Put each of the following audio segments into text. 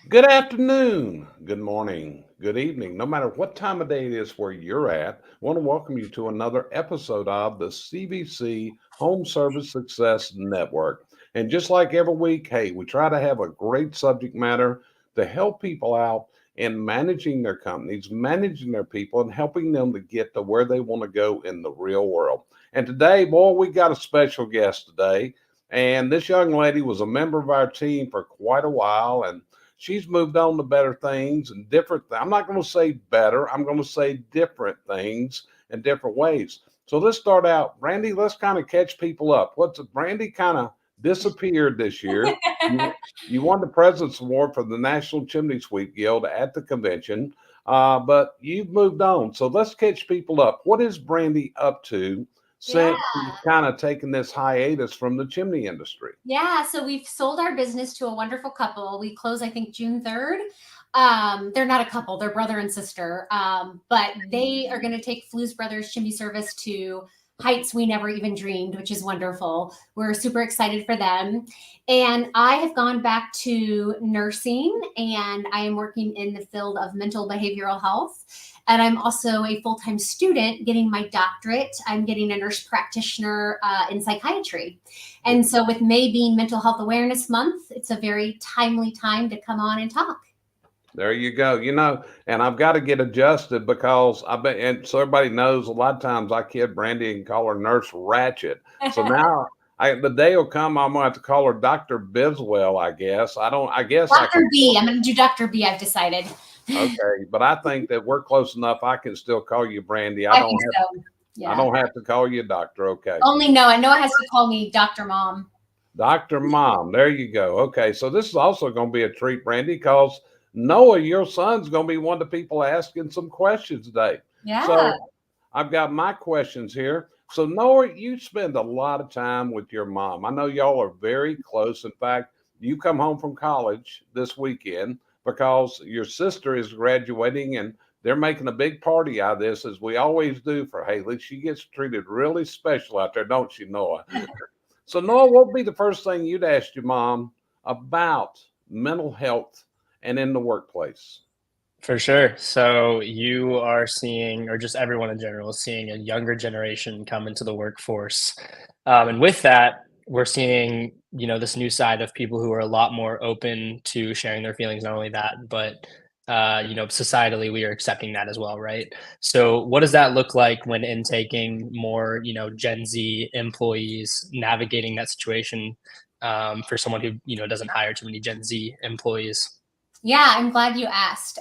Good afternoon, good morning, good evening, no matter what time of day it is where you're at. I want to welcome you to another episode of the CVC Home Service Success Network. And just like every week, hey, we try to have a great subject matter to help people out in managing their companies, managing their people, and helping them to get to where they want to go in the real world. And today, boy, we got a special guest today. And this young lady was a member of our team for quite a while. And she's moved on to better things and different. I'm not going to say better. I'm going to say different things in different ways. So let's start out, Brandi. Let's kind of catch people up. What's Brandi kind of disappeared this year? You you won the President's Award for the National Chimney Sweep Guild at the convention, but you've moved on. So let's catch people up. What is Brandi up to Yeah. since you've kind of taken this hiatus from the chimney industry? Yeah. So we've sold our business to a wonderful couple. We close, I think, June 3rd. They're not a couple, they're brother and sister. But they are going to take Flues Brothers Chimney Service to heights we never even dreamed, which is wonderful. We're super excited for them. And I have gone back to nursing and I am working in the field of mental behavioral health. And I'm also a full time student getting my doctorate. I'm getting a nurse practitioner in psychiatry. And so, with May being Mental Health Awareness Month, it's a very timely time to come on and talk. There you go. And I've got to get adjusted because I bet, and so everybody knows a lot of times I kid Brandy and call her Nurse Ratchet. So now the day will come, I'm gonna have to call her Dr. Biswell, I guess. I guess I Dr. can B, I'm going to do Dr. B, I've decided. okay, but I think that we're close enough. I can still call you Brandy. I think so. I Yeah. don't have to call you doctor. Okay. Only Noah. Noah has to call me Dr. Mom. Dr. Mom, there you go. Okay, so this is also going to be a treat, Brandy, because Noah, your son's going to be one of the people asking some questions today. Yeah. So I've got my questions here. So, Noah, you spend a lot of time with your mom. I know y'all are very close. In fact, you come home from college this weekend because your sister is graduating and they're making a big party out of this, as we always do for Haley. She gets treated really special out there, don't she, Noah? So, Noah, what would be the first thing you'd ask your mom about mental health and in the workplace? For sure. So you are seeing, or just everyone in general is seeing a younger generation come into the workforce. And with that, we're seeing, this new side of people who are a lot more open to sharing their feelings. Not only that, but, societally, we are accepting that as well, right? So what does that look like when intaking more, Gen Z employees, navigating that situation for someone who, doesn't hire too many Gen Z employees? Yeah, I'm glad you asked.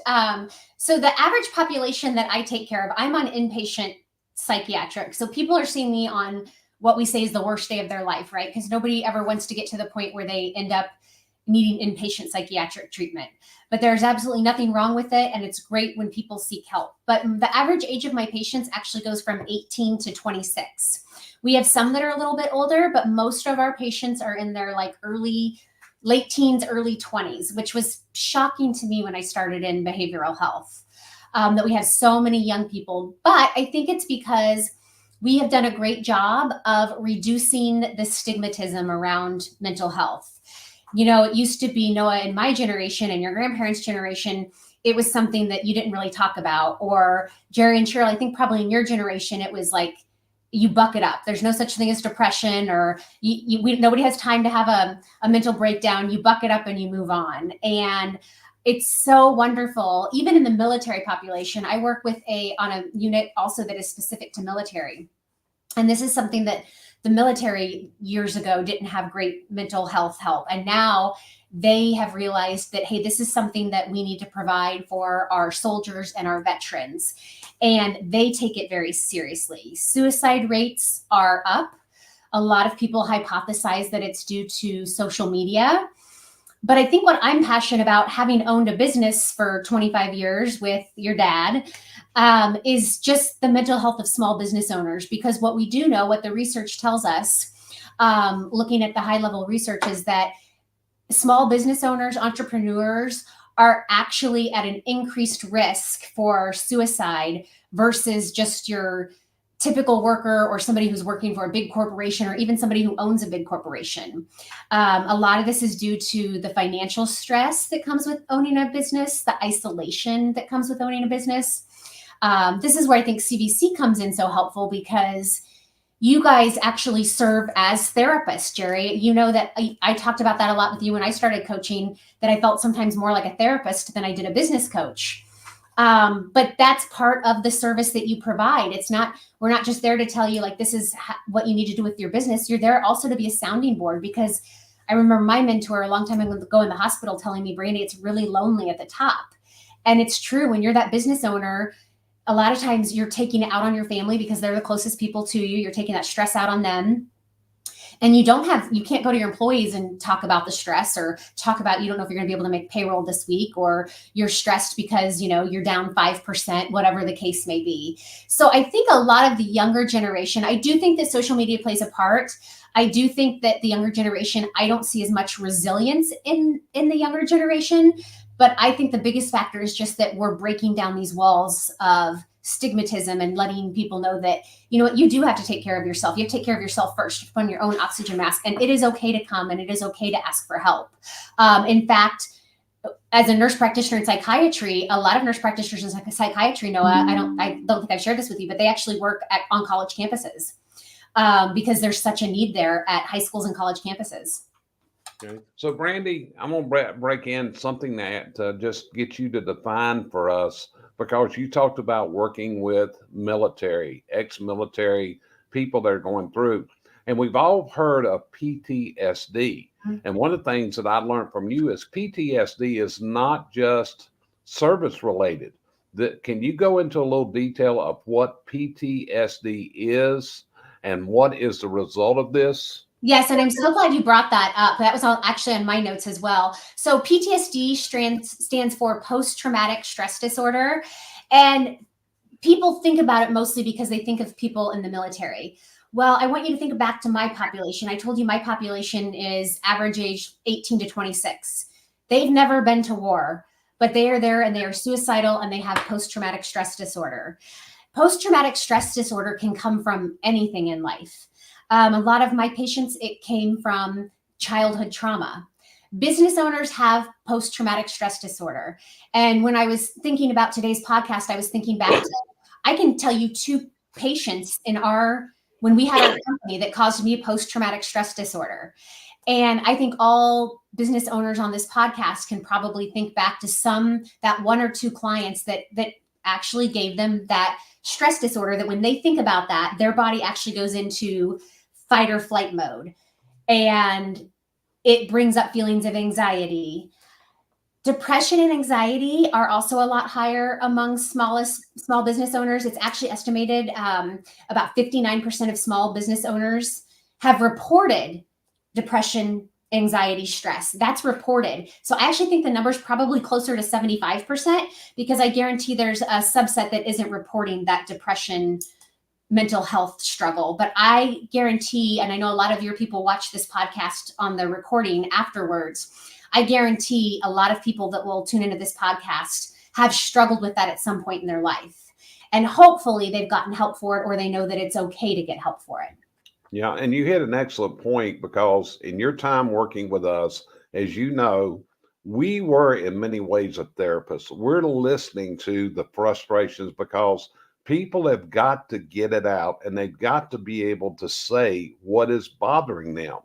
So, the average population that I take care of, I'm on inpatient psychiatric. So, people are seeing me on what we say is the worst day of their life, right? Because nobody ever wants to get to the point where they end up needing inpatient psychiatric treatment. But there's absolutely nothing wrong with it. And it's great when people seek help. But the average age of my patients actually goes from 18 to 26. We have some that are a little bit older, but most of our patients are in their like late teens, early 20s, which was shocking to me when I started in behavioral health, that we have so many young people. But I think it's because we have done a great job of reducing the stigmatism around mental health. It used to be, Noah, in my generation and your grandparents' generation, it was something that you didn't really talk about. Or Jerry and Cheryl, I think probably in your generation, it was like, you buck it up. There's no such thing as depression, or nobody has time to have a mental breakdown. You buck it up and you move on. And it's so wonderful. Even in the military population, I work with on a unit also that is specific to military. And this is something that the military years ago didn't have great mental health help. And now they have realized that, hey, this is something that we need to provide for our soldiers and our veterans. And they take it very seriously. Suicide rates are up. A lot of people hypothesize that it's due to social media. But I think what I'm passionate about, having owned a business for 25 years with your dad, is just the mental health of small business owners. Because what we do know, what the research tells us, looking at the high level research, is that small business owners, entrepreneurs, are actually at an increased risk for suicide versus just your typical worker or somebody who's working for a big corporation or even somebody who owns a big corporation. A lot of this is due to the financial stress that comes with owning a business, the isolation that comes with owning a business. This is where I think CVC comes in so helpful, because you guys actually serve as therapists, Jerry. You know that I talked about that a lot with you when I started coaching, that I felt sometimes more like a therapist than I did a business coach. But that's part of the service that you provide. We're not just there to tell you like, this is what you need to do with your business. You're there also to be a sounding board, because I remember my mentor a long time ago in the hospital telling me, Brandi, it's really lonely at the top. And it's true. When you're that business owner, a lot of times you're taking it out on your family because they're the closest people to you. You're taking that stress out on them. And you can't go to your employees and talk about the stress, or talk about, you don't know if you're going to be able to make payroll this week, or you're stressed because, you're down 5%, whatever the case may be. So I think a lot of the younger generation, I do think that social media plays a part. I do think that the younger generation, I don't see as much resilience in the younger generation, but I think the biggest factor is just that we're breaking down these walls of stigmatism and letting people know that, you do have to take care of yourself. You have to take care of yourself first, put on your own oxygen mask, and it is okay to come and it is okay to ask for help. In fact, as a nurse practitioner in psychiatry, a lot of nurse practitioners in psychiatry, Noah, I don't think I've shared this with you, but they actually work on college campuses because there's such a need there at high schools and college campuses. Okay. So, Brandi, I'm going to break in something that just get you to define for us, because you talked about working with military, ex-military people that are going through, and we've all heard of PTSD. Mm-hmm. And one of the things that I learned from you is PTSD is not just service related. Can you go into a little detail of what PTSD is and what is the result of this? Yes, and I'm so glad you brought that up. That was actually on my notes as well. So PTSD stands for post-traumatic stress disorder. And people think about it mostly because they think of people in the military. Well, I want you to think back to my population. I told you my population is average age 18 to 26. They've never been to war, but they are there and they are suicidal and they have post-traumatic stress disorder. Post-traumatic stress disorder can come from anything in life. A lot of my patients, it came from childhood trauma. Business owners have post-traumatic stress disorder. And when I was thinking about today's podcast, I was thinking back to, I can tell you 2 patients when we had our company that caused me post-traumatic stress disorder. And I think all business owners on this podcast can probably think back to that 1 or 2 clients that actually gave them that stress disorder, that when they think about that, their body actually goes into fight or flight mode. And it brings up feelings of anxiety. Depression and anxiety are also a lot higher among small business owners. It's actually estimated about 59% of small business owners have reported depression, anxiety, stress. That's reported. So I actually think the number's probably closer to 75%, because I guarantee there's a subset that isn't reporting that depression, mental health struggle. But I guarantee, and I know a lot of your people watch this podcast on the recording afterwards, I guarantee a lot of people that will tune into this podcast have struggled with that at some point in their life. And hopefully they've gotten help for it, or they know that it's okay to get help for it. Yeah, and you hit an excellent point, because in your time working with us, as you know, we were in many ways a therapist. We're listening to the frustrations, because people have got to get it out, and they've got to be able to say what is bothering them.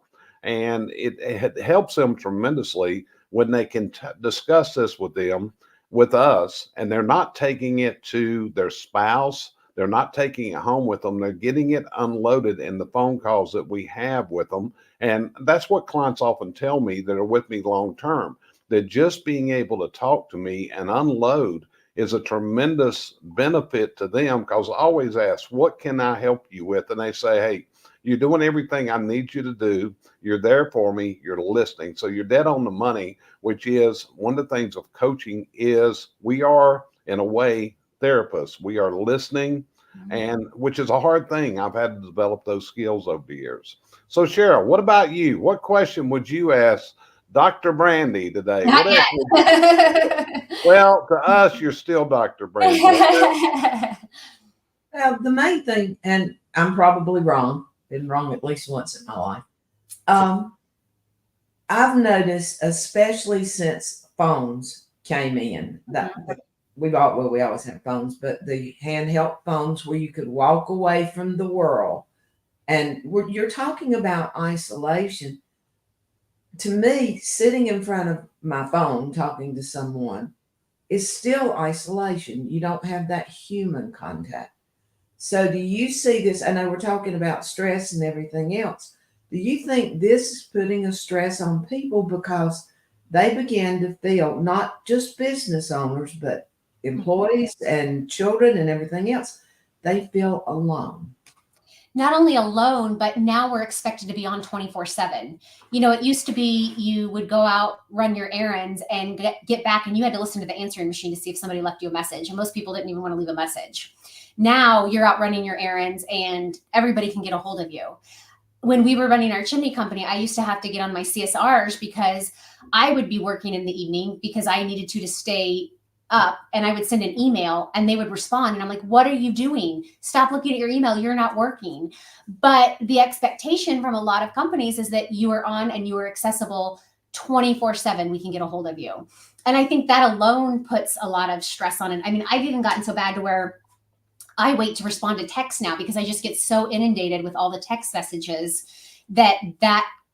And it helps them tremendously when they can discuss this with us, and they're not taking it to their spouse. They're not taking it home with them. They're getting it unloaded in the phone calls that we have with them. And that's what clients often tell me that are with me long term, that just being able to talk to me and unload is a tremendous benefit to them, because I always ask, what can I help you with? And they say, hey, you're doing everything I need you to do. You're there for me. You're listening. So you're dead on the money, which is one of the things of coaching is we are, in a way, therapists. We are listening, and which is a hard thing. I've had to develop those skills over the years. So Cheryl, what about you? What question would you ask Dr. Brandi today? Not yet. Well, to us, you're still Dr. Brandi. Well, the main thing, and I'm probably wrong, been wrong at least once in my life. I've noticed, especially since phones came in, that we always have phones, but the handheld phones where you could walk away from the world, and you're talking about isolation. To me, sitting in front of my phone talking to someone is still isolation. You don't have that human contact. So do you see this? I know we're talking about stress and everything else. Do you think this is putting a stress on people because they begin to feel, not just business owners, but employees and children and everything else, they feel alone? Not only alone, but now we're expected to be on 24/7. You know, it used to be you would go out, run your errands, and get back, and you had to listen to the answering machine to see if somebody left you a message. And most people didn't even want to leave a message. Now you're out running your errands and everybody can get a hold of you. When we were running our chimney company, I used to have to get on my CSRs because I would be working in the evening because I needed to stay up, and I would send an email and they would respond. And I'm like, what are you doing? Stop looking at your email. You're not working. But the expectation from a lot of companies is that you are on and you are accessible 24/7. We can get a hold of you. And I think that alone puts a lot of stress on it. I mean, I've even gotten so bad to where I wait to respond to text now because I just get so inundated with all the text messages that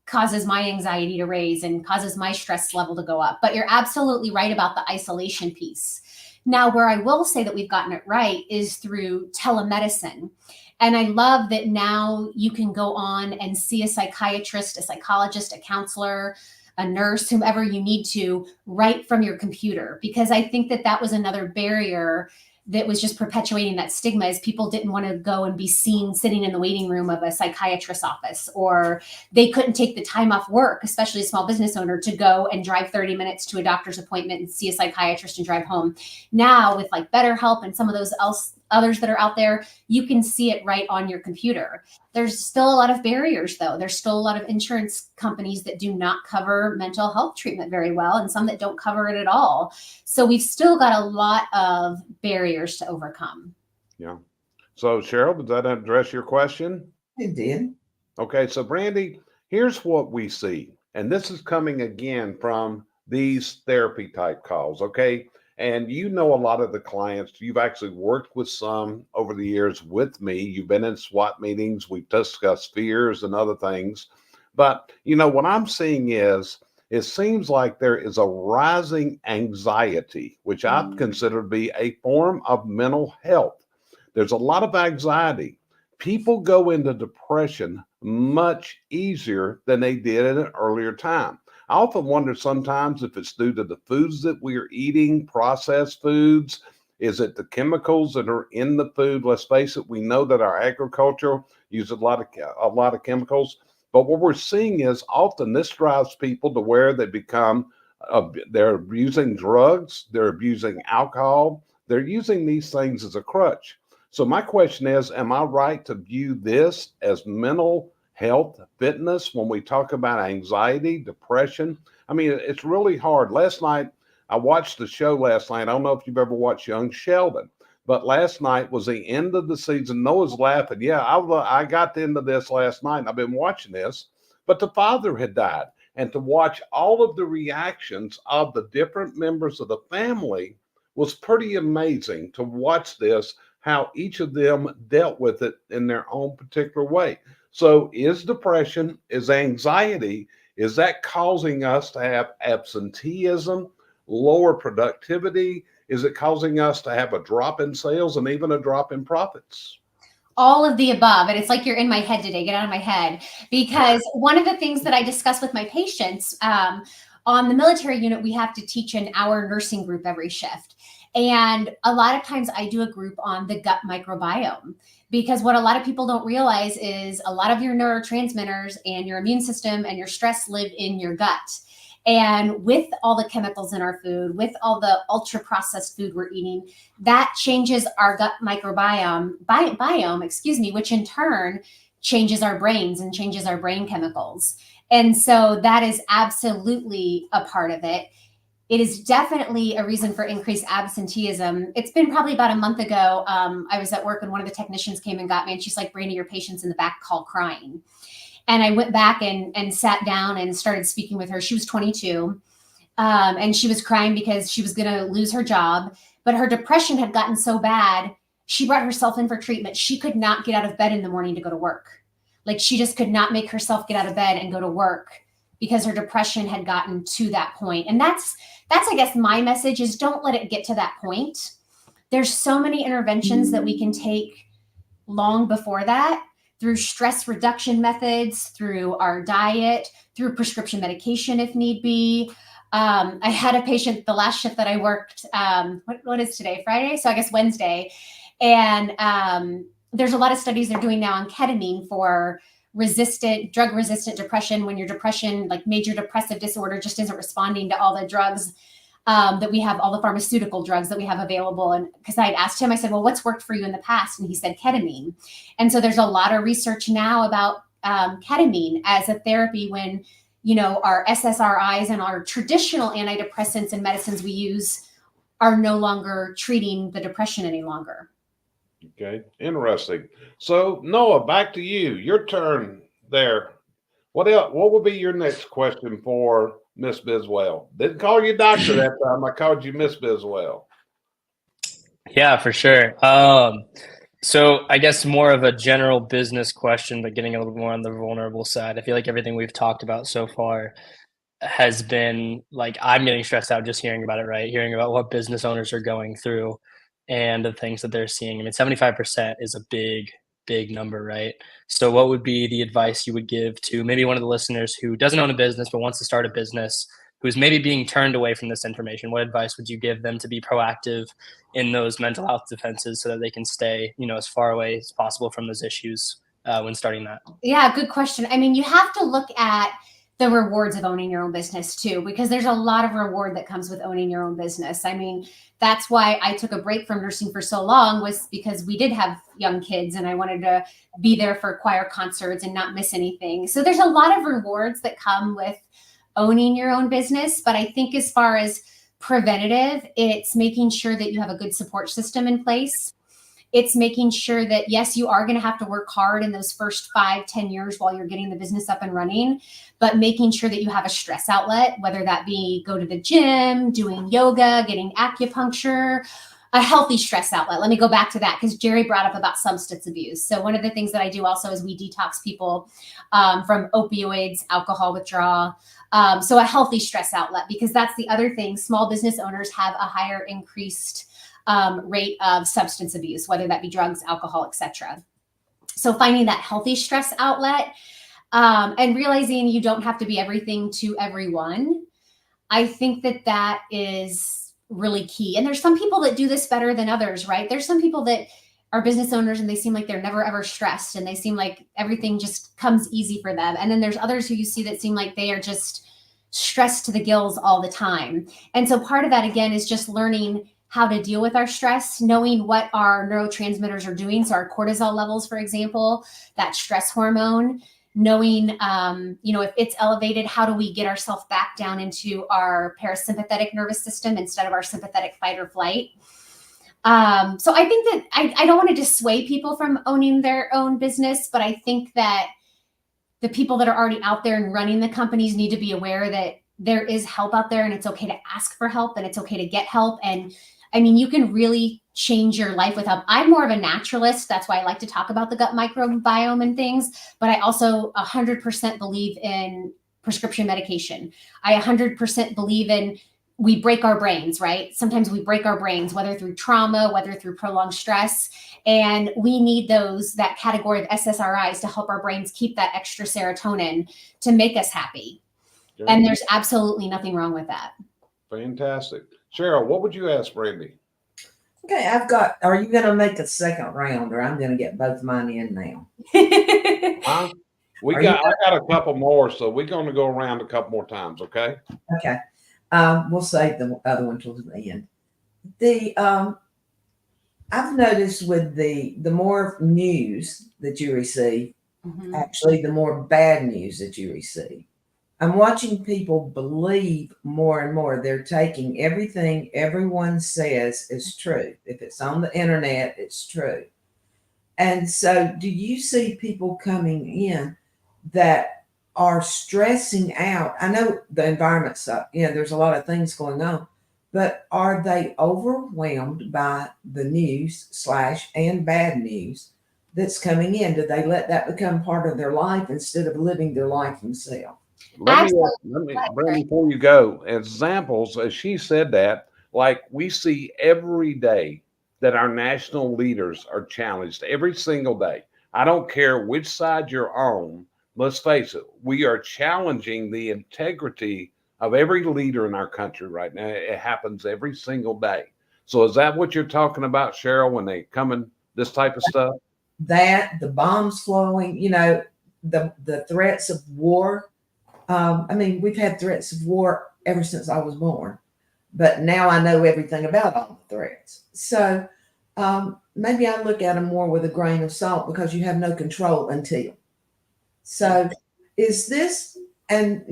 causes my anxiety to raise and causes my stress level to go up. But you're absolutely right about the isolation piece. Now, where I will say that we've gotten it right is through telemedicine. And I love that now you can go on and see a psychiatrist, a psychologist, a counselor, a nurse, whomever you need to, right from your computer. Because I think that was another barrier that was just perpetuating that stigma, is people didn't want to go and be seen sitting in the waiting room of a psychiatrist's office, or they couldn't take the time off work, especially a small business owner, to go and drive 30 minutes to a doctor's appointment and see a psychiatrist and drive home. Now with like BetterHelp and some of those others that are out there, you can see it right on your computer. There's still a lot of barriers though. There's still a lot of insurance companies that do not cover mental health treatment very well, and some that don't cover it at all. So we've still got a lot of barriers to overcome. Yeah. So Cheryl, did that address your question? It did. Okay. So Brandi, here's what we see. And this is coming again from these therapy type calls. Okay. And you know a lot of the clients, you've actually worked with some over the years with me. You've been in SWAT meetings. We've discussed fears and other things. But, you know, what I'm seeing is it seems like there is a rising anxiety, which I consider to be a form of mental health. There's a lot of anxiety. People go into depression much easier than they did at an earlier time. I often wonder sometimes if it's due to the foods that we are eating, processed foods. Is it the chemicals that are in the food? Let's face it, we know that our agriculture uses a lot of chemicals. But what we're seeing is often this drives people to where they become, they're abusing drugs, they're abusing alcohol, they're using these things as a crutch. So my question is, am I right to view this as mental health, fitness, when we talk about anxiety, depression? I mean, it's really hard. Last night, I watched the show last night. I don't know if you've ever watched Young Sheldon, but last night was the end of the season. Noah's laughing. Yeah, I got into this last night, and I've been watching this, but the father had died. And to watch all of the reactions of the different members of the family was pretty amazing to watch this, how each of them dealt with it in their own particular way. So is depression, is anxiety, is that causing us to have absenteeism, lower productivity? Is it causing us to have a drop in sales and even a drop in profits? All of the above. And it's like you're in my head today. Get out of my head. Because one of the things that I discuss with my patients, on the military unit, we have to teach an hour nursing group every shift. And a lot of times I do a group on the gut microbiome, because what a lot of people don't realize is a lot of your neurotransmitters and your immune system and your stress live in your gut. And with all the chemicals in our food, with all the ultra processed food we're eating, that changes our gut microbiome, which in turn changes our brains and changes our brain chemicals. And so that is absolutely a part of it. it is definitely a reason for increased absenteeism. It's been probably about a month ago. I was at work and one of the technicians came and got me, and she's like, "Brandi, your patient's in the back hall crying." And I went back and sat down and started speaking with her. She was 22, and she was crying because she was going to lose her job, but her depression had gotten so bad, she brought herself in for treatment. She could not get out of bed in the morning to go to work. Like, she just could not make herself get out of bed and go to work because her depression had gotten to that point. And that's I guess my message is, don't let it get to that point. There's so many interventions that we can take long before that, through stress reduction methods, through our diet, through prescription medication if need be. I had a patient the last shift that I worked, what is today, Friday? So I guess Wednesday. And there's a lot of studies they're doing now on ketamine for drug-resistant depression, when your depression, like major depressive disorder, just isn't responding to all the drugs that we have, all the pharmaceutical drugs that we have available. And because I had asked him, I said, well, what's worked for you in the past? And he said ketamine. And so there's a lot of research now about ketamine as a therapy when, our SSRIs and our traditional antidepressants and medicines we use are no longer treating the depression any longer. Okay, interesting. So Noah, back to you. Your turn there. What else? What would be your next question for Miss Biswell? Didn't call you doctor that time. I called you Miss Biswell. Yeah, for sure. So I guess more of a general business question, but getting a little more on the vulnerable side. I feel like everything we've talked about so far has been like, I'm getting stressed out just hearing about it, right? Hearing about what business owners are going through and the things that they're seeing. I mean, 75% is a big number, right? So what would be the advice you would give to maybe one of the listeners who doesn't own a business but wants to start a business, who's maybe being turned away from this information? What advice would you give them to be proactive in those mental health defenses so that they can stay, as far away as possible from those issues when starting that? Yeah, good question. I mean, you have to look at the rewards of owning your own business too, because there's a lot of reward that comes with owning your own business. I mean, that's why I took a break from nursing for so long, was because we did have young kids and I wanted to be there for choir concerts and not miss anything. So there's a lot of rewards that come with owning your own business. But I think as far as preventative, it's making sure that you have a good support system in place. It's making sure that, yes, you are going to have to work hard in those first 5-10 years while you're getting the business up and running, but making sure that you have a stress outlet, whether that be go to the gym, doing yoga, getting acupuncture, a healthy stress outlet. Let me go back to that, because Jerry brought up about substance abuse. So one of the things that I do also is we detox people from opioids, alcohol withdrawal. So a healthy stress outlet, because that's the other thing. Small business owners have a higher increased rate of substance abuse, whether that be drugs, alcohol, etc. So finding that healthy stress outlet and realizing you don't have to be everything to everyone. I think that is really key. And there's some people that do this better than others, right? There's some people that are business owners and they seem like they're never ever stressed and they seem like everything just comes easy for them. And then there's others who you see that seem like they are just stressed to the gills all the time. And so part of that, again, is just learning how to deal with our stress, knowing what our neurotransmitters are doing. So our cortisol levels, for example, that stress hormone, knowing, if it's elevated, how do we get ourselves back down into our parasympathetic nervous system instead of our sympathetic fight or flight. So I think that I don't want to dissuade people from owning their own business, but I think that the people that are already out there and running the companies need to be aware that there is help out there and it's okay to ask for help and it's okay to get help. And I mean, you can really change your life with help. I'm more of a naturalist. That's why I like to talk about the gut microbiome and things, but I also 100% believe in prescription medication. I 100% believe in, we break our brains, right? Sometimes we break our brains, whether through trauma, whether through prolonged stress. And we need that category of SSRIs to help our brains keep that extra serotonin to make us happy. Good. And there's absolutely nothing wrong with that. Fantastic. Cheryl, what would you ask Brandi? Okay, are you going to make a second round, or I'm going to get both mine in now? I got a couple more, so we're going to go around a couple more times, okay? Okay. We'll save the other one till the end. I've noticed with the more news that you receive, actually the more bad news that you receive. I'm watching people believe more and more. They're taking everything everyone says is true. If it's on the internet, it's true. And so, do you see people coming in that are stressing out? I know the environment's up, there's a lot of things going on, but are they overwhelmed by the news slash and bad news that's coming in? Do they let that become part of their life instead of living their life themselves? Brandi, before you go, examples, as she said that, like we see every day that our national leaders are challenged every single day. I don't care which side you're on. Let's face it, we are challenging the integrity of every leader in our country right now. It happens every single day. So is that what you're talking about, Cheryl, when they come in this type of stuff? That the bombs flowing, the threats of war. I mean, we've had threats of war ever since I was born, but now I know everything about all the threats. So maybe I look at them more with a grain of salt because you have no control until. So is this, and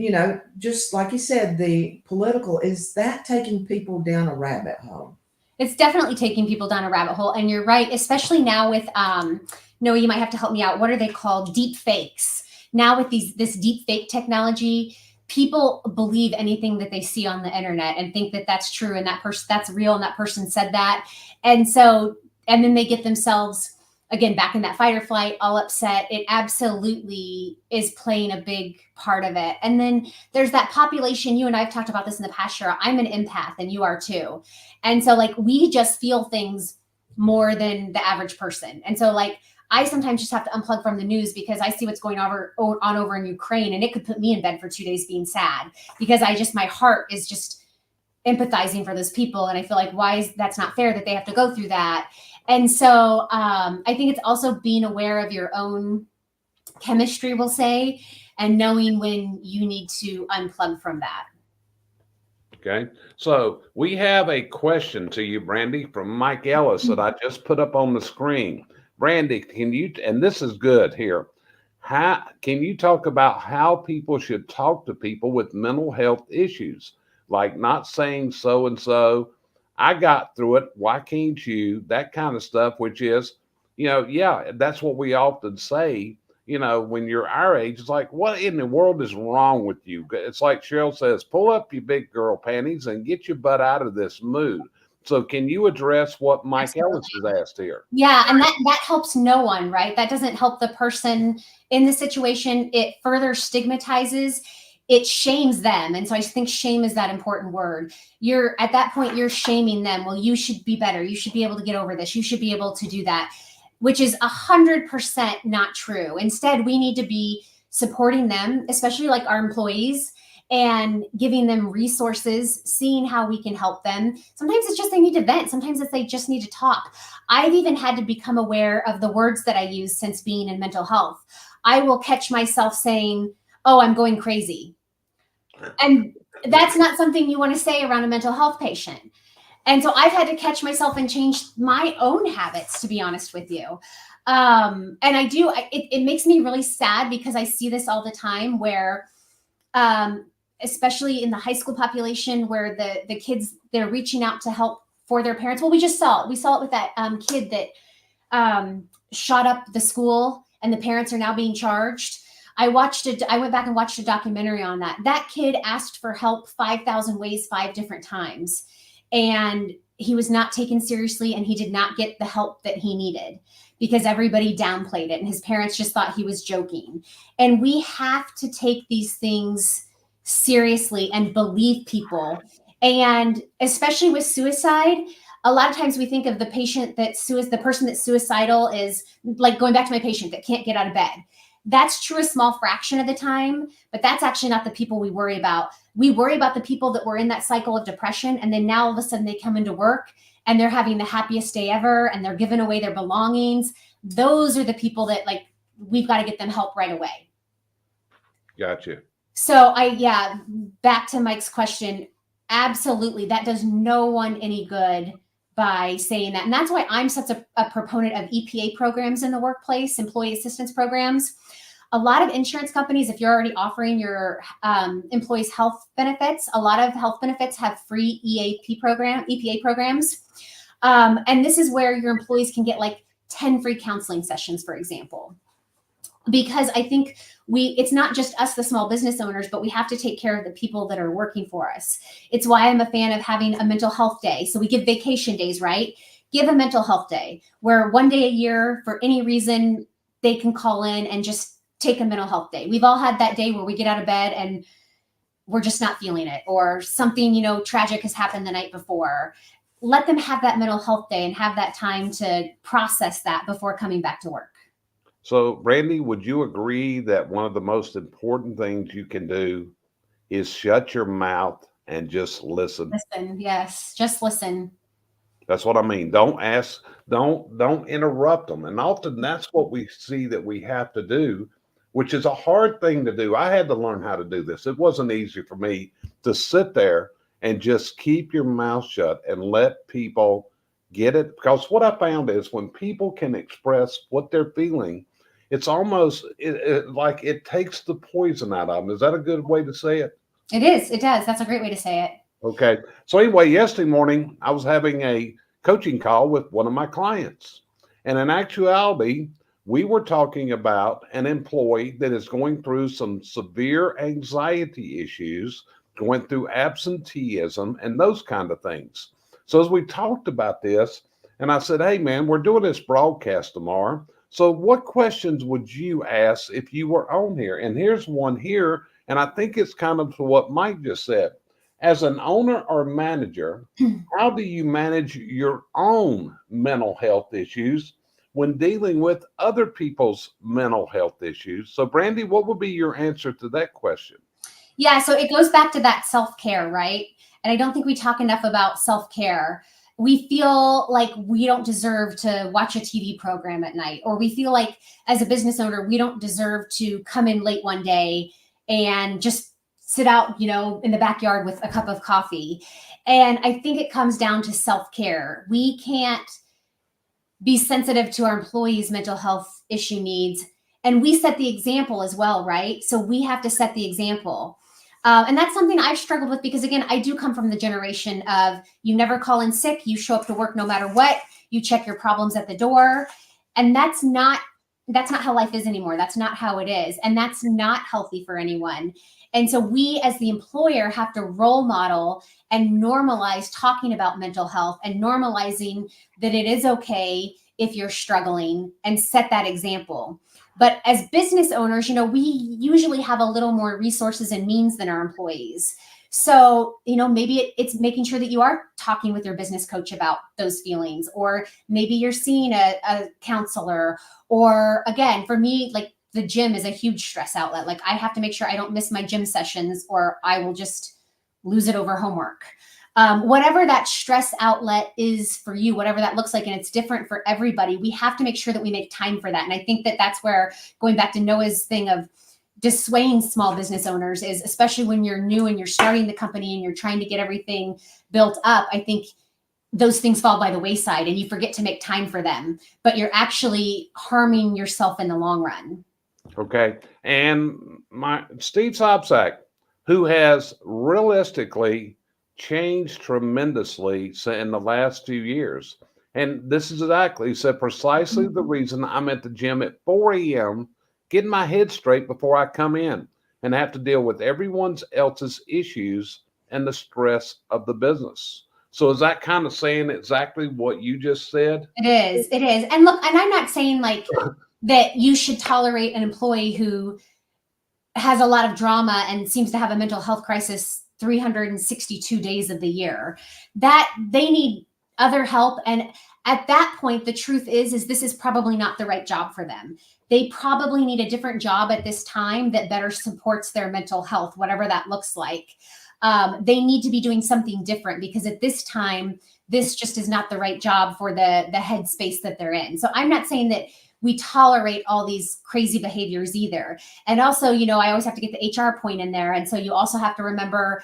just like you said, the political, is that taking people down a rabbit hole? It's definitely taking people down a rabbit hole. And you're right, especially now with, Noah, you might have to help me out. What are they called? Deep fakes. Now with this deep fake technology, people believe anything that they see on the internet and think that that's true and that person, that's real, and that person said that. And so, and then they get themselves, again, back in that fight or flight, all upset. It absolutely is playing a big part of it. And then there's that population, you and I have talked about this in the past, Cheryl. I'm an empath and you are too. And so like, we just feel things more than the average person. And so like, I sometimes just have to unplug from the news because I see what's going on over in Ukraine, and it could put me in bed for 2 days being sad because my heart is just empathizing for those people. And I feel like, that's not fair that they have to go through that. And so I think it's also being aware of your own chemistry, we'll say, and knowing when you need to unplug from that. Okay. So we have a question to you, Brandi, from Mike Ellis that I just put up on the screen. Brandi, can you, and this is good here, can you talk about how people should talk to people with mental health issues? Like not saying so and so, I got through it, why can't you? That kind of stuff, which is, yeah, that's what we often say. When you're our age, it's like, what in the world is wrong with you? It's like Cheryl says, pull up your big girl panties and get your butt out of this mood. So can you address what Mike Ellis has asked here? Yeah, and that helps no one, right? That doesn't help the person in the situation. It further stigmatizes, it shames them. And so I think shame is that important word. At that point, you're shaming them. Well, you should be better. You should be able to get over this. You should be able to do that, which is 100% not true. Instead, we need to be supporting them, especially like our employees, and giving them resources, seeing how we can help them. Sometimes it's just they need to vent. Sometimes it's they just need to talk. I've even had to become aware of the words that I use since being in mental health. I will catch myself saying, oh, I'm going crazy. And that's not something you want to say around a mental health patient. And so I've had to catch myself and change my own habits, to be honest with you. And it makes me really sad because I see this all the time where, especially in the high school population, where the kids, they're reaching out to help for their parents. Well, we just saw it. We saw it with that kid that shot up the school, and the parents are now being charged. I went back and watched a documentary on that. That kid asked for help 5,000 ways, 5 different times, and he was not taken seriously, and he did not get the help that he needed because everybody downplayed it, and his parents just thought he was joking. And we have to take these things seriously and believe people. And especially with suicide, a lot of times we think of the patient the person that's suicidal is like, going back to my patient that can't get out of bed. That's true a small fraction of the time, but that's actually not the people we worry about. We worry about the people that were in that cycle of depression, and then now all of a sudden they come into work and they're having the happiest day ever and they're giving away their belongings. Those are the people that we've got to get them help right away. Gotcha. So back to Mike's question. Absolutely. That does no one any good by saying that. And that's why I'm such a proponent of EPA programs in the workplace, employee assistance programs. a lot of insurance companies, if you're already offering your employees health benefits, a lot of health benefits have free EPA programs. And this is where your employees can get like 10 free counseling sessions, for example. Because I think it's not just us, the small business owners, but we have to take care of the people that are working for us. It's why I'm a fan of having a mental health day. So we give vacation days, right? Give a mental health day where one day a year, for any reason, they can call in and just take a mental health day. We've all had that day where we get out of bed and we're just not feeling it, or something, tragic has happened the night before. Let them have that mental health day and have that time to process that before coming back to work. So, Brandi, would you agree that one of the most important things you can do is shut your mouth and just listen? Listen, yes, just listen. That's what I mean. Don't ask, don't interrupt them. And often that's what we see that we have to do, which is a hard thing to do. I had to learn how to do this. It wasn't easy for me to sit there and just keep your mouth shut and let people get it. Because what I found is when people can express what they're feeling, it's almost like it takes the poison out of them. Is that a good way to say it? It is. It does. That's a great way to say it. Okay. So anyway, yesterday morning, I was having a coaching call with one of my clients. And in actuality, we were talking about an employee that is going through some severe anxiety issues, going through absenteeism and those kind of things. So as we talked about this, and I said, hey, man, we're doing this broadcast tomorrow. So what questions would you ask if you were on here? And here's one here. And I think it's kind of to what Mike just said. As an owner or manager, how do you manage your own mental health issues when dealing with other people's mental health issues? So, Brandi, what would be your answer to that question? Yeah, so it goes back to that self-care, right? And I don't think we talk enough about self-care. We feel like we don't deserve to watch a TV program at night, or we feel like as a business owner, we don't deserve to come in late one day and just sit out, in the backyard with a cup of coffee. And I think it comes down to self-care. We can't be sensitive to our employees' mental health issue needs. And we set the example as well, right? So we have to set the example. And that's something I've struggled with because, again, I do come from the generation of you never call in sick, you show up to work no matter what, you check your problems at the door. And that's not how life is anymore. That's not how it is. And that's not healthy for anyone. And so we as the employer have to role model and normalize talking about mental health and normalizing that it is okay if you're struggling and set that example. But as business owners, we usually have a little more resources and means than our employees. So, maybe it's making sure that you are talking with your business coach about those feelings, or maybe you're seeing a counselor, or again, for me, like the gym is a huge stress outlet. Like I have to make sure I don't miss my gym sessions or I will just lose it over homework. Whatever that stress outlet is for you, whatever that looks like, and it's different for everybody, we have to make sure that we make time for that. And I think that that's where, going back to Noah's thing of dissuading small business owners is, especially when you're new and you're starting the company and you're trying to get everything built up, I think those things fall by the wayside and you forget to make time for them, but you're actually harming yourself in the long run. Okay. And Steve Sobczak, who has realistically changed tremendously in the last 2 years. And this is exactly, he said, precisely the reason I'm at the gym at 4 a.m., getting my head straight before I come in and have to deal with everyone else's issues and the stress of the business. So is that kind of saying exactly what you just said? It is. And look, and I'm not saying like that you should tolerate an employee who has a lot of drama and seems to have a mental health crisis 362 days of the year. That they need other help. And at that point, the truth is this is probably not the right job for them. They probably need a different job at this time that better supports their mental health, whatever that looks like. They need to be doing something different because at this time, this just is not the right job for the headspace that they're in. So I'm not saying that we tolerate all these crazy behaviors either. And also, I always have to get the HR point in there. And so you also have to remember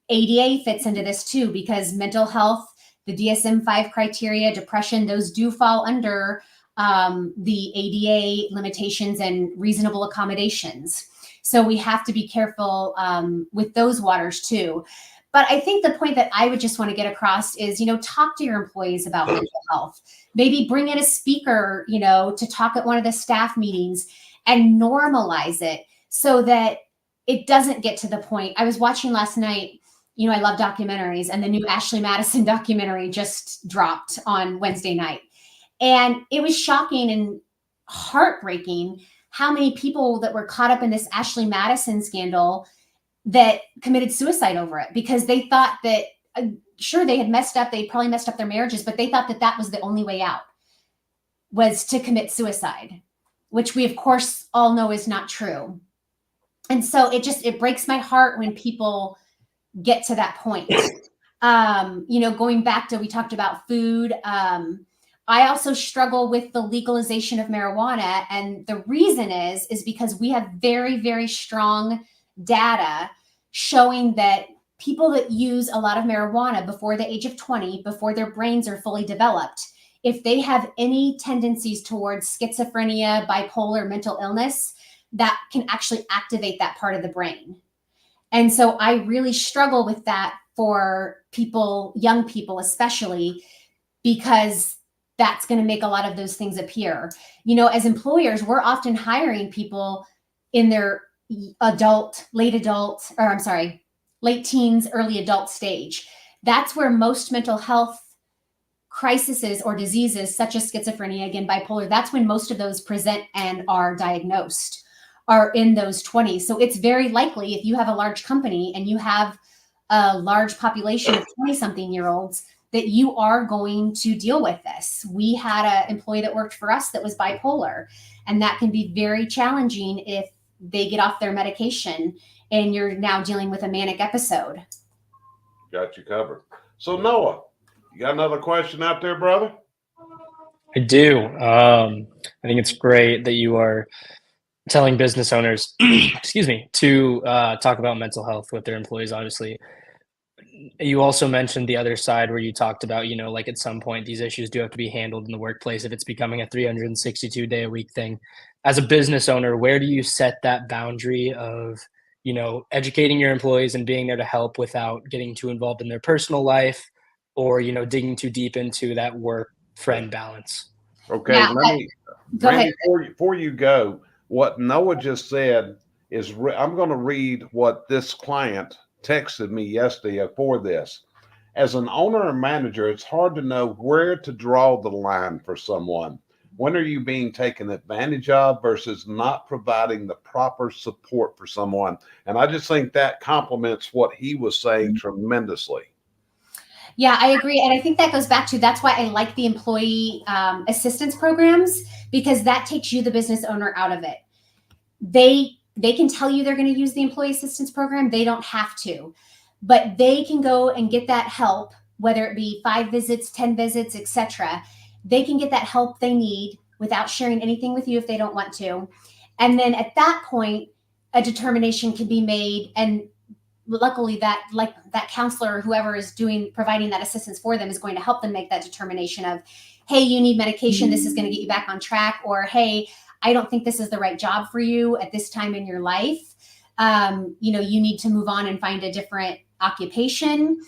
ADA fits into this too, because mental health, the DSM-5 criteria, depression, those do fall under the ADA limitations and reasonable accommodations. So we have to be careful with those waters too. But I think the point that I would just want to get across is, talk to your employees about mental health. Maybe bring in a speaker, to talk at one of the staff meetings and normalize it so that it doesn't get to the point. I was watching last night, I love documentaries, and the new Ashley Madison documentary just dropped on Wednesday night. And it was shocking and heartbreaking how many people that were caught up in this Ashley Madison scandal that committed suicide over it, because they thought that, sure, they had messed up. They probably messed up their marriages, but they thought that that was the only way out, was to commit suicide, which we, of course, all know is not true. And so it breaks my heart when people get to that point. Going back to, we talked about food. I also struggle with the legalization of marijuana. And the reason is because we have very, very strong data showing that people that use a lot of marijuana before the age of 20, before their brains are fully developed, if they have any tendencies towards schizophrenia, bipolar, mental illness, that can actually activate that part of the brain. And so I really struggle with that for people, young people especially, because that's going to make a lot of those things appear. As employers, we're often hiring people in their late teens, early adult stage. That's where most mental health crises or diseases such as schizophrenia, again, bipolar, that's when most of those present and are diagnosed, are in those 20s. So it's very likely, if you have a large company and you have a large population of 20-something-year-olds, that you are going to deal with this. We had an employee that worked for us that was bipolar, and that can be very challenging if they get off their medication and you're now dealing with a manic episode. Got you covered. So Noah, you got another question out there, brother? I do. I think it's great that you are telling business owners, excuse me, to talk about mental health with their employees, obviously. You also mentioned the other side where you talked about, like at some point, these issues do have to be handled in the workplace if it's becoming a 362-day-a-week thing. As a business owner, where do you set that boundary of, educating your employees and being there to help without getting too involved in their personal life or, digging too deep into that work-friend balance? Okay, Yeah, let me, go ahead. before you go, what Noah just said is, I'm going to read what this client texted me yesterday for this. As an owner or manager, it's hard to know where to draw the line for someone. When are you being taken advantage of versus not providing the proper support for someone? And I just think that complements what he was saying tremendously. Yeah, I agree. And I think that goes back to, that's why I like the employee assistance programs, because that takes you, the business owner, out of it. They can tell you they're going to use the employee assistance program. They don't have to, but they can go and get that help, whether it be 5 visits, 10 visits, etc. They can get that help they need without sharing anything with you if they don't want to. And then at that point, a determination can be made. And luckily that counselor or whoever is providing that assistance for them is going to help them make that determination of, hey, you need medication. This is going to get you back on track. Or, hey, I don't think this is the right job for you at this time in your life. You need to move on and find a different occupation.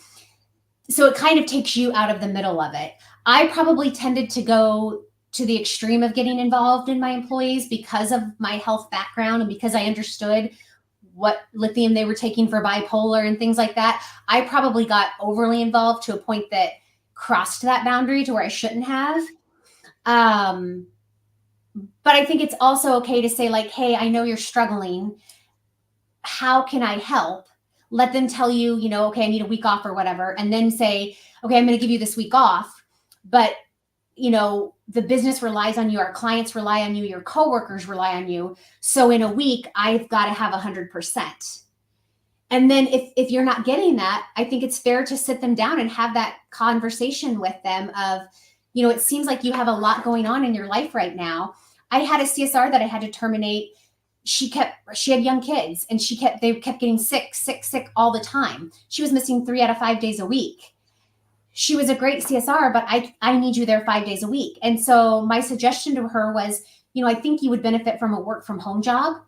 So it kind of takes you out of the middle of it. I probably tended to go to the extreme of getting involved in my employees because of my health background and because I understood what lithium they were taking for bipolar and things like that. I probably got overly involved to a point that crossed that boundary to where I shouldn't have. But I think it's also okay to say, like, hey, I know you're struggling. How can I help? Let them tell you, okay, I need a week off or whatever. And then say, okay, I'm going to give you this week off. But, the business relies on you. Our clients rely on you. Your coworkers rely on you. So in a week, I've got to have 100%. And then if you're not getting that, I think it's fair to sit them down and have that conversation with them of, it seems like you have a lot going on in your life right now. I had a CSR that I had to terminate. She had young kids and they kept getting sick all the time. She was missing 3 out of 5 days a week. she was a great CSR, but I need you there 5 days a week. And so my suggestion to her was, I think you would benefit from a work from home job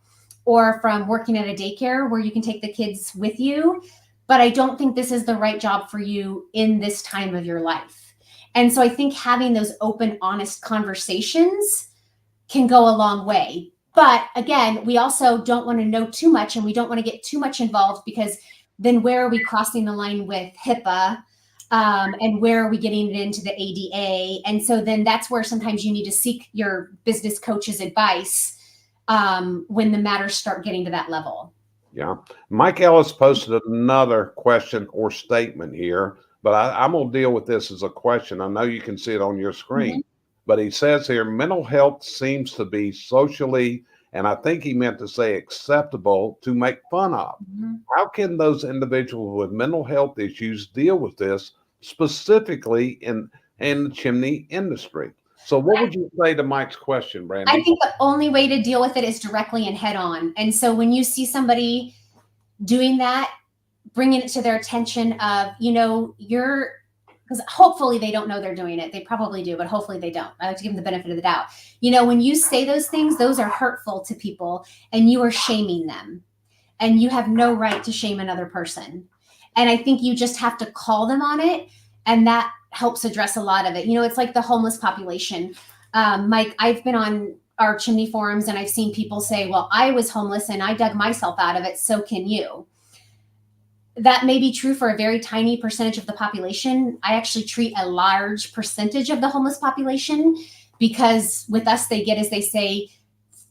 or from working at a daycare where you can take the kids with you. But I don't think this is the right job for you in this time of your life. And so I think having those open, honest conversations can go a long way. But again, we also don't want to know too much and we don't want to get too much involved, because then where are we crossing the line with HIPAA? And where are we getting it into the ADA? And so then that's where sometimes you need to seek your business coach's advice when the matters start getting to that level. Yeah. Mike Ellis posted another question or statement here, but I'm going to deal with this as a question. I know you can see it on your screen, but he says here, mental health seems to be socially, and I think he meant to say acceptable, to make fun of. How can those individuals with mental health issues deal with this, specifically in the chimney industry? So what would you say to Mike's question, Brandi? I think the only way to deal with it is directly and head on. And so when you see somebody doing that, bringing it to their attention of, because hopefully they don't know they're doing it. They probably do, but hopefully they don't. I like to give them the benefit of the doubt. When you say those things, those are hurtful to people and you are shaming them. And you have no right to shame another person. And I think you just have to call them on it. And that helps address a lot of it. It's like the homeless population. Mike, I've been on our chimney forums and I've seen people say, well, I was homeless and I dug myself out of it. So can you. That may be true for a very tiny percentage of the population. I actually treat a large percentage of the homeless population, because with us, they get, as they say,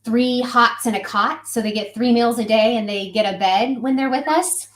3 hots and a cot. So they get 3 meals a day and they get a bed when they're with us.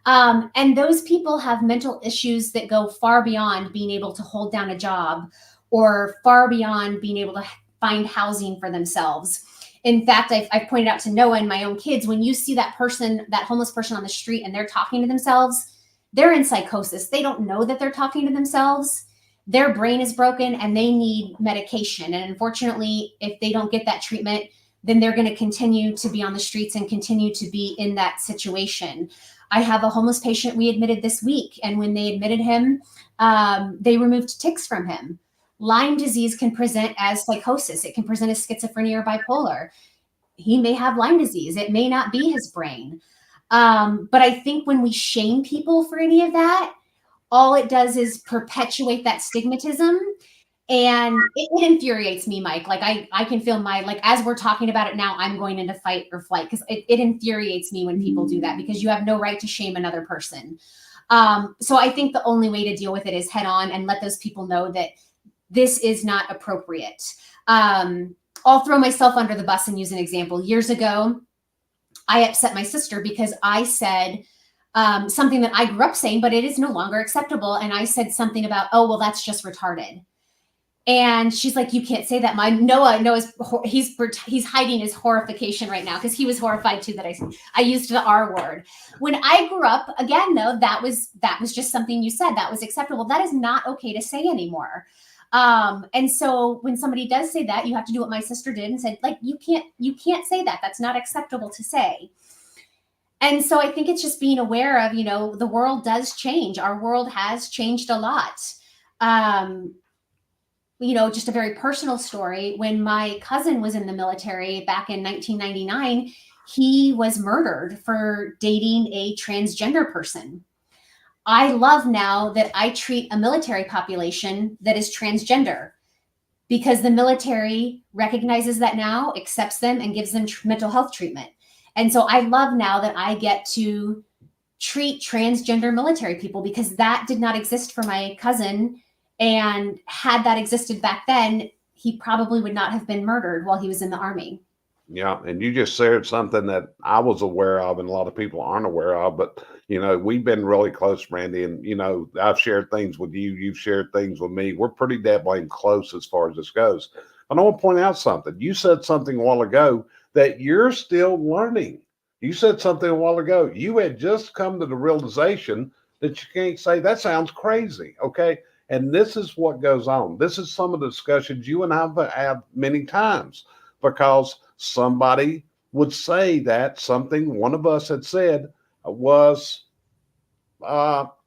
And those people have mental issues that go far beyond being able to hold down a job or far beyond being able to find housing for themselves. In fact, I've pointed out to Noah and my own kids, when you see that person, that homeless person on the street, and they're talking to themselves, they're in psychosis. They don't know that they're talking to themselves. Their brain is broken and they need medication. And unfortunately, if they don't get that treatment, then they're going to continue to be on the streets and continue to be in that situation. I have a homeless patient we admitted this week, and when they admitted him, they removed tics from him. Lyme disease can present as psychosis. It can present as schizophrenia or bipolar. He may have Lyme disease. It may not be his brain. But I think when we shame people for any of that, all it does is perpetuate that stigmatism. And it infuriates me, Mike. Like I can feel as we're talking about it now, I'm going into fight or flight, because it infuriates me when people do that, because you have no right to shame another person. So I think the only way to deal with it is head on and let those people know that this is not appropriate. I'll throw myself under the bus and use an example. Years ago, I upset my sister because I said something that I grew up saying, but it is no longer acceptable. And I said something about, oh, well, that's just retarded. And she's like, you can't say that. Noah's he's hiding his horrification right now, because he was horrified too that I used the R word. When I grew up, again, though, that was just something you said that was acceptable. That is not okay to say anymore. And so when somebody does say that, you have to do what my sister did and said, you can't say that. That's not acceptable to say. And so I think it's just being aware of, the world does change. Our world has changed a lot. Just a very personal story. When my cousin was in the military back in 1999, he was murdered for dating a transgender person. I love now that I treat a military population that is transgender, because the military recognizes that now, accepts them, and gives them mental health treatment. And so I love now that I get to treat transgender military people, because that did not exist for my cousin. And had that existed back then, he probably would not have been murdered while he was in the Army. Yeah. And you just shared something that I was aware of and a lot of people aren't aware of, but we've been really close, Brandi, and I've shared things with you. You've shared things with me. We're pretty damn close as far as this goes. But I want to point out something. You said something a while ago that you're still learning. You said something a while ago. You had just come to the realization that you can't say, that sounds crazy. Okay. And this is what goes on. This is some of the discussions you and I have had many times, because somebody would say that something one of us had said was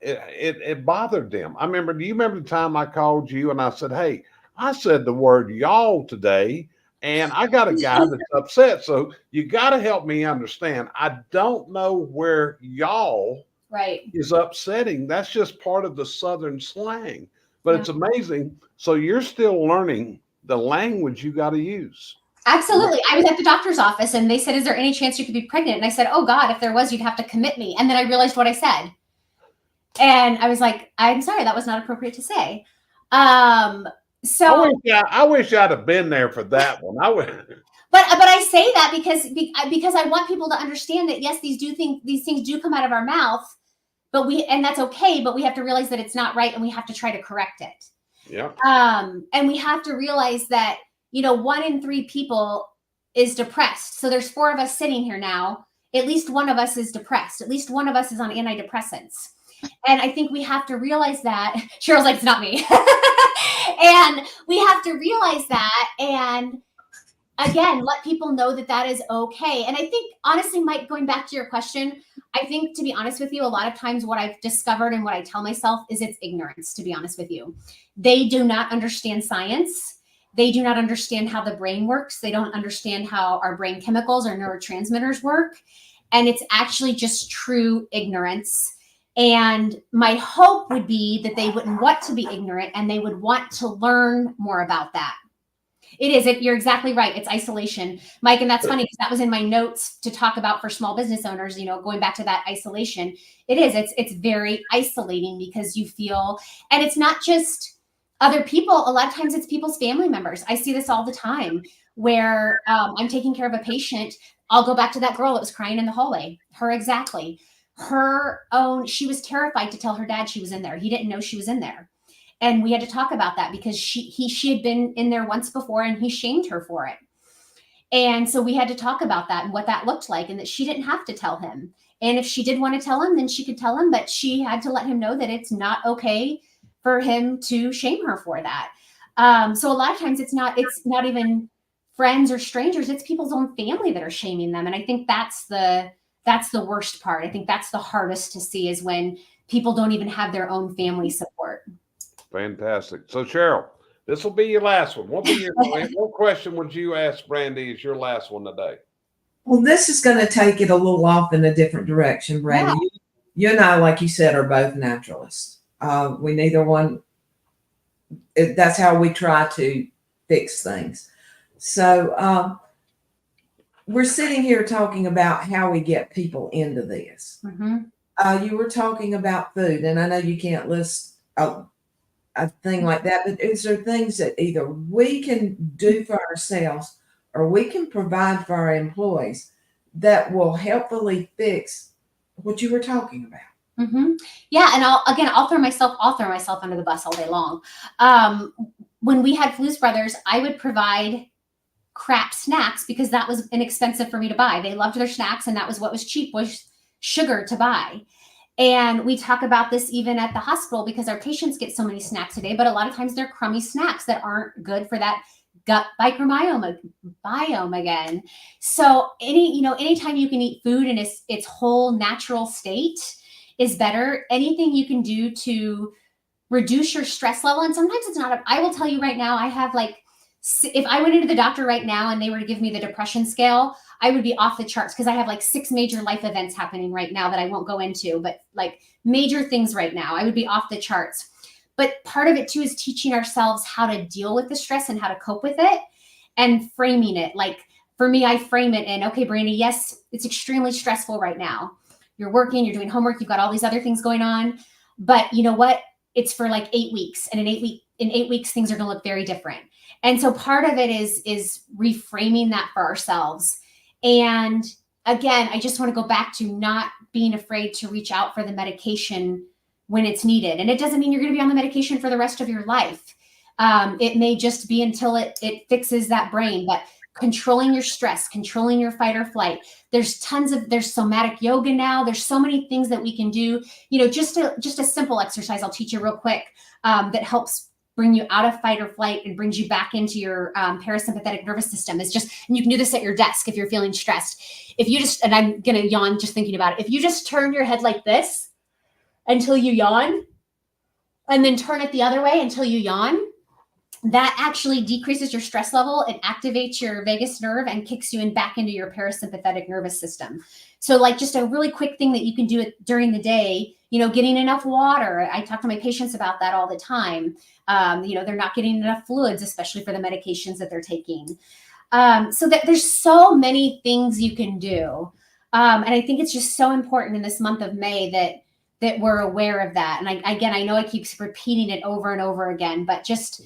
it bothered them. I remember, do you remember the time I called you and I said, hey, I said the word y'all today, and I got a guy that's upset. So you got to help me understand. I don't know where y'all Right. is upsetting. That's just part of the Southern slang. But Yeah. it's amazing. So you're still learning the language you got to use. Absolutely. I was at the doctor's office and they said, is there any chance you could be pregnant? And I said, oh God, if there was, you'd have to commit me. And then I realized what I said. And I was like, I'm sorry, that was not appropriate to say. So I wish I'd have been there for that one. But I say that because I want people to understand that yes, these things do come out of our mouth, and that's okay. But we have to realize that it's not right, and we have to try to correct it. Yeah. And we have to realize that 1 in 3 people is depressed. So there's 4 of us sitting here now. At least one of us is depressed. At least one of us is on antidepressants. And I think we have to realize that. Cheryl's like, it's not me. And we have to realize that. And again, let people know that that is okay. And I think, honestly, Mike, going back to your question, I think, to be honest with you, a lot of times what I've discovered and what I tell myself is it's ignorance, to be honest with you. They do not understand science. They do not understand how the brain works. They don't understand how our brain chemicals or neurotransmitters work. And it's actually just true ignorance. And my hope would be that they wouldn't want to be ignorant and they would want to learn more about that. You're exactly right. It's isolation, Mike. And that's funny because that was in my notes to talk about for small business owners, going back to that isolation. It's very isolating because you feel, and it's not just other people. A lot of times it's people's family members. I see this all the time where I'm taking care of a patient. I'll go back to that girl that was crying in the hallway. Her exactly. She was terrified to tell her dad she was in there. He didn't know she was in there. And we had to talk about that because she had been in there once before and he shamed her for it. And so we had to talk about that and what that looked like and that she didn't have to tell him. And if she did want to tell him, then she could tell him, but she had to let him know that it's not okay for him to shame her for that. So a lot of times it's not even friends or strangers, it's people's own family that are shaming them. And I think that's the worst part. I think that's the hardest to see is when people don't even have their own family support. Fantastic. So Cheryl, this will be your last one. What question would you ask Brandi as your last one today? Well, this is going to take it a little off in a different direction, Brandi. Yeah. You and I, like you said, are both naturalists. We neither one. That's how we try to fix things. So we're sitting here talking about how we get people into this. Mm-hmm. You were talking about food, and I know you can't list a thing like that, but is there things that either we can do for ourselves or we can provide for our employees that will helpfully fix what you were talking about? Mm-hmm. Yeah, and I'll throw myself under the bus all day long. When we had Flu's Brothers, I would provide crap snacks because that was inexpensive for me to buy. They loved their snacks, and that was what was cheap, was sugar to buy. And we talk about this even at the hospital because our patients get so many snacks a day, but a lot of times they're crummy snacks that aren't good for that gut biome again. So anytime you can eat food in its whole natural state is better. Anything you can do to reduce your stress level. And sometimes it's not, I will tell you right now, I have if I went into the doctor right now and they were to give me the depression scale, I would be off the charts because I have 6 major life events happening right now that I won't go into, but major things right now, I would be off the charts. But part of it too is teaching ourselves how to deal with the stress and how to cope with it and framing it. For me, I frame it in, okay, Brandi, yes, it's extremely stressful right now. You're working, you're doing homework, you've got all these other things going on, but you know what? It's for 8 weeks. And in 8 weeks, things are going to look very different. And so part of it is reframing that for ourselves. And again, I just want to go back to not being afraid to reach out for the medication when it's needed. And it doesn't mean you're going to be on the medication for the rest of your life. It may just be until it fixes that brain, but controlling your stress, controlling your fight or flight. There's somatic yoga now. There's so many things that we can do, just a simple exercise I'll teach you real quick that helps bring you out of fight or flight and brings you back into your parasympathetic nervous system. And you can do this at your desk if you're feeling stressed. If you and I'm going to yawn just thinking about it. If you just turn your head like this until you yawn, and then turn it the other way until you yawn, that actually decreases your stress level. It activates your vagus nerve and kicks you back into your parasympathetic nervous system. So like just a really quick thing that you can do it during the day, getting enough water. I talk to my patients about that all the time. They're not getting enough fluids, especially for the medications that they're taking. So that there's so many things you can do. And I think it's just so important in this month of May that we're aware of that. And I know I keep repeating it over and over again, but just,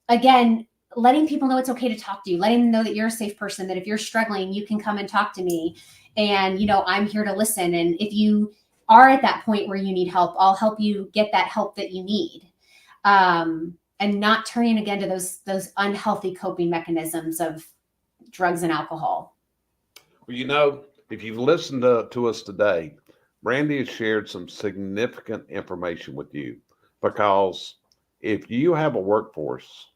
again, letting people know it's okay to talk to you, letting them know that you're a safe person, that if you're struggling, you can come and talk to me. And, I'm here to listen. And if you are at that point where you need help, I'll help you get that help that you need. And not turning again to those unhealthy coping mechanisms of drugs and alcohol. Well, if you've listened to us today, Brandi has shared some significant information with you, because if you have a workforce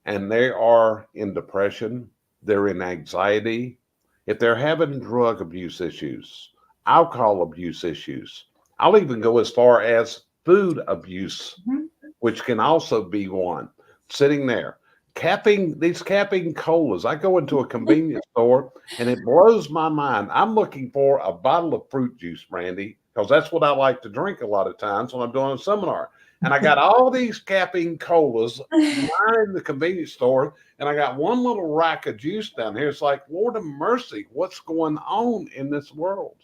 and they are in depression, they're in anxiety, if they're having drug abuse issues, alcohol abuse issues, I'll even go as far as food abuse, which can also be one, sitting there. These caffeine colas. I go into a convenience store and it blows my mind. I'm looking for a bottle of fruit juice, Brandi, because that's what I like to drink a lot of times when I'm doing a seminar. And I got all these caffeine colas in the convenience store, and I got one little rack of juice down here. It's like, Lord of mercy, what's going on in this world?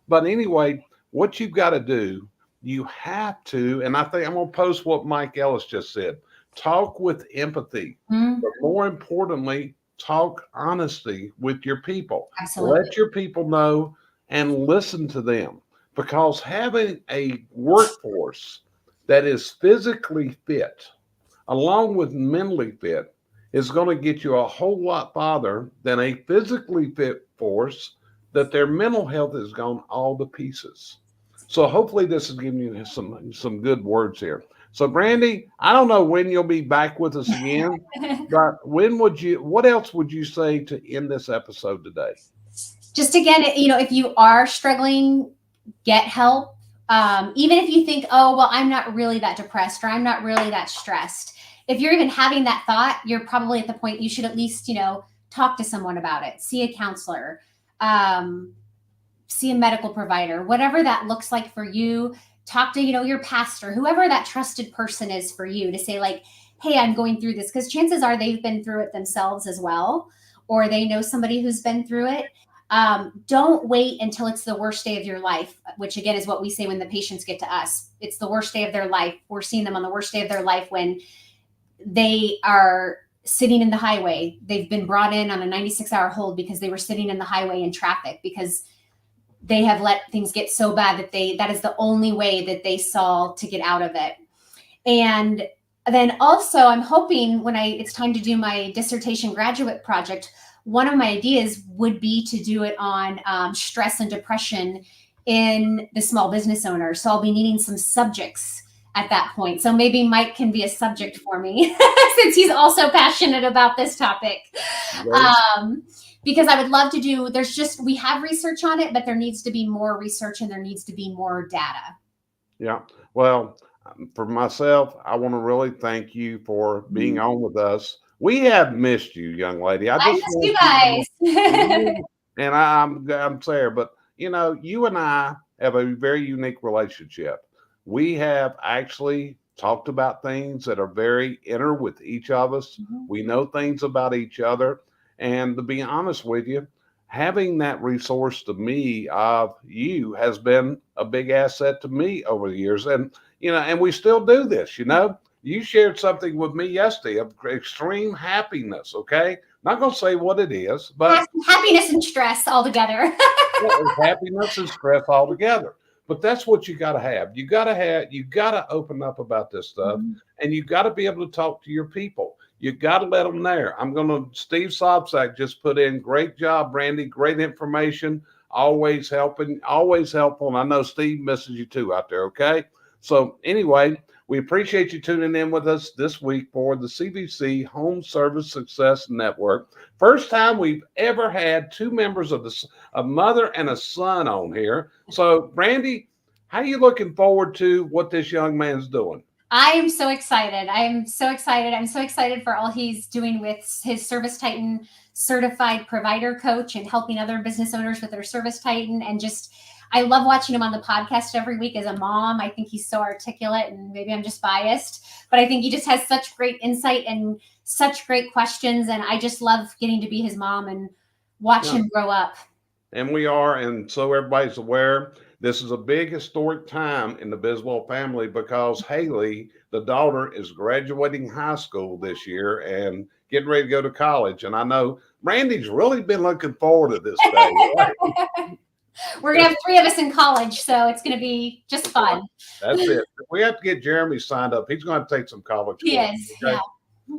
But anyway, what you've got to do, you have to, and I think I'm going to post what Mike Ellis just said, talk with empathy, but more importantly, talk honesty with your people. Absolutely. Let your people know and listen to them, because having a workforce that is physically fit along with mentally fit is going to get you a whole lot farther than a physically fit force that their mental health has gone all to pieces. So hopefully this is giving you some good words here. So Brandi, I don't know when you'll be back with us again, but what else would you say to end this episode today? Just again, if you are struggling, get help. Even if you think, oh, well, I'm not really that depressed or I'm not really that stressed. If you're even having that thought, you're probably at the point you should at least, talk to someone about it, see a counselor, see a medical provider, whatever that looks like for you. Talk to, your pastor, whoever that trusted person is for you, to say like, hey, I'm going through this, because chances are they've been through it themselves as well, or they know somebody who's been through it. Don't wait until it's the worst day of your life, which again is what we say when the patients get to us. It's the worst day of their life. We're seeing them on the worst day of their life when they are sitting in the highway. They've been brought in on a 96-hour hold because they were sitting in the highway in traffic, because they have let things get so bad that is the only way that they saw to get out of it. And then also I'm hoping when it's time to do my dissertation graduate project, one of my ideas would be to do it on stress and depression in the small business owner. So I'll be needing some subjects at that point. So maybe Mike can be a subject for me since he's also passionate about this topic. Because I would love to do, we have research on it, but there needs to be more research and there needs to be more data. Yeah. Well, for myself, I want to really thank you for being on with us. We have missed you, young lady. I missed you guys. And I'm sorry, but you and I have a very unique relationship. We have actually talked about things that are very inner with each of us. We know things about each other. And to be honest with you, having that resource to me of you has been a big asset to me over the years. And, and we still do this, You shared something with me yesterday of extreme happiness, okay? Not going to say what it is, but happiness and stress all together. Happiness and stress all together. But that's what you got to have. You got to open up about this stuff, and you got to be able to talk to your people. You got to let them there. Steve Sobczak just put in, great job, Brandi, great information, always helping, always helpful. And I know Steve misses you too out there, okay? So anyway, we appreciate you tuning in with us this week for the CVC Home Service Success Network. First time we've ever had two members of a mother and a son on here. So Brandi, How are you looking forward to what this young man's doing? I am so excited. I am so excited. I'm so excited for all he's doing with his Service Titan certified provider coach and helping other business owners with their Service Titan. And just, I love watching him on the podcast every week as a mom. I think he's so articulate, and maybe I'm just biased, but I think he just has such great insight and such great questions. And I just love getting to be his mom and watch him grow up. And we are, and so everybody's aware, this is a big historic time in the Biswell family because Haley, the daughter, is graduating high school this year and getting ready to go to college. And I know Brandi's really been looking forward to this day. Right? We're going to have 3 of us in college, so it's going to be just fun. That's it. We have to get Jeremy signed up. He's going to take some college courses. Yes, yeah.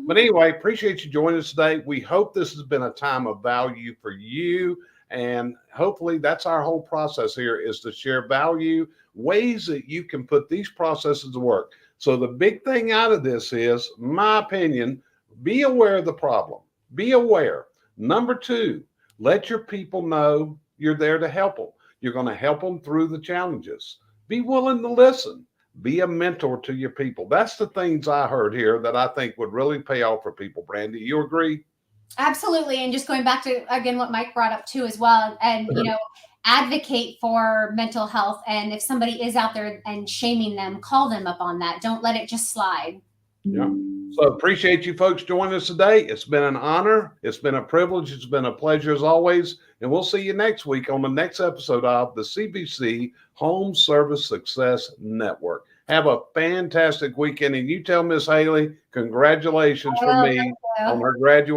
But anyway, appreciate you joining us today. We hope this has been a time of value for you. And hopefully that's our whole process here, is to share value, ways that you can put these processes to work. So the big thing out of this is, my opinion, be aware of the problem. Be aware. Number 2, let your people know you're there to help them. You're going to help them through the challenges. Be willing to listen. Be a mentor to your people. That's the things I heard here that I think would really pay off for people. Brandi, you agree? Absolutely. And just going back to, again, what Mike brought up too as well, and, you know, advocate for mental health. And if somebody is out there and shaming them, call them up on that. Don't let it just slide. Yeah. So appreciate you folks joining us today. It's been an honor. It's been a privilege. It's been a pleasure as always. And we'll see you next week on the next episode of the CVC Home Service Success Network. Have a fantastic weekend. And you tell Miss Haley, congratulations from me on her graduation.